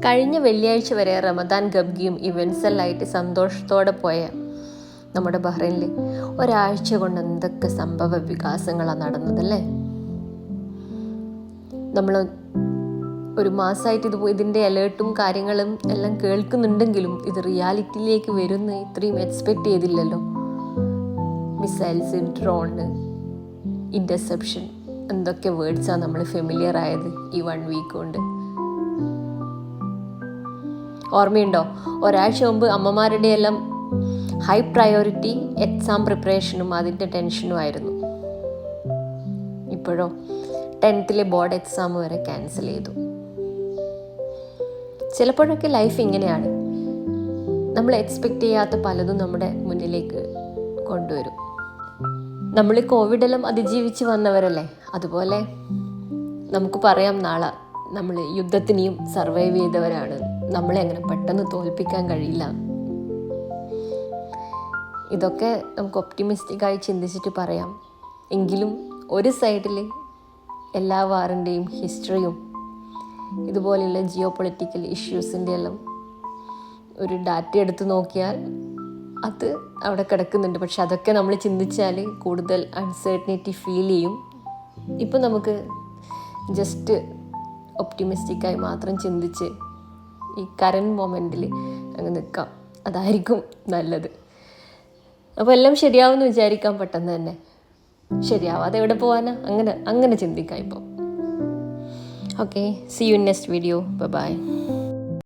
കഴിഞ്ഞ വെള്ളിയാഴ്ച വരെ റമദാൻ ഗബ്ഗിയും ഇവൻസെല്ലായിട്ട് സന്തോഷത്തോടെ പോയ നമ്മുടെ ബഹ്റൈനിൽ ഒരാഴ്ച കൊണ്ട് എന്തൊക്കെ സംഭവ വികാസങ്ങളാണ് നടന്നതല്ലേ. നമ്മൾ ഒരു മാസമായിട്ട് ഇതിൻ്റെ അലേർട്ടും കാര്യങ്ങളും എല്ലാം കേൾക്കുന്നുണ്ടെങ്കിലും ഇത് റിയാലിറ്റിയിലേക്ക് വരുന്ന ഇത്രയും എക്സ്പെക്റ്റ് ചെയ്തില്ലല്ലോ. മിസൈൽസ്, ഡ്രോണ്, ഇൻ്റർസെപ്ഷൻ, എന്തൊക്കെ വേർഡ്സാണ് നമ്മൾ ഫെമിലിയർ ആയത് ഈ 1 വീക്ക് കൊണ്ട്. ഓർമ്മയുണ്ടോ, ഒരാഴ്ച മുമ്പ് അമ്മമാരുടെ എല്ലാം ഹൈ പ്രയോറിറ്റി എക്സാം പ്രിപ്പറേഷനും അതിൻ്റെ ടെൻഷനും ആയിരുന്നു. ഇപ്പോഴോ 10th ബോർഡ് എക്സാം വരെ ക്യാൻസൽ ചെയ്തു. ചിലപ്പോഴൊക്കെ ലൈഫ് ഇങ്ങനെയാണ്, നമ്മൾ എക്സ്പെക്റ്റ് ചെയ്യാത്ത പലതും നമ്മുടെ മുന്നിലേക്ക് കൊണ്ടുവരും. നമ്മൾ കോവിഡെല്ലാം അതിജീവിച്ച് വന്നവരല്ലേ, അതുപോലെ നമുക്ക് പറയാം നാളെ നമ്മൾ യുദ്ധത്തിനെയും സർവൈവ് ചെയ്തവരാണ്, നമ്മളെ അങ്ങനെ പെട്ടെന്ന് തോൽപ്പിക്കാൻ കഴിയില്ല. ഇതൊക്കെ നമുക്ക് ഒപ്റ്റിമിസ്റ്റിക്കായി ചിന്തിച്ചിട്ട് പറയാം. എങ്കിലും ഒരു സൈഡിൽ എല്ലാ വാറിൻ്റെയും ഹിസ്റ്ററിയും ഇതുപോലെയുള്ള ജിയോ പൊളിറ്റിക്കൽ ഇഷ്യൂസിൻ്റെ എല്ലാം ഒരു ഡാറ്റ എടുത്ത് നോക്കിയാൽ അത് അവിടെ കിടക്കുന്നുണ്ട്. പക്ഷെ അതൊക്കെ നമ്മൾ ചിന്തിച്ചാൽ കൂടുതൽ അൺസർട്ടനിറ്റി ഫീൽ ചെയ്യും. ഇപ്പം നമുക്ക് ജസ്റ്റ് ഒപ്റ്റിമിസ്റ്റിക്കായി മാത്രം ചിന്തിച്ച് ഈ കറൻറ്റ് മൊമെൻറ്റിൽ അങ്ങ് നിൽക്കാം, അതായിരിക്കും നല്ലത്. അപ്പോൾ എല്ലാം ശരിയാവുമെന്ന് വിചാരിക്കാൻ പെട്ടെന്ന് തന്നെ, ശരിയാവാതെ എവിടെ പോകാനാ, അങ്ങനെ ചിന്തിക്കാം ഇപ്പോൾ. Okay, see you in next video. By.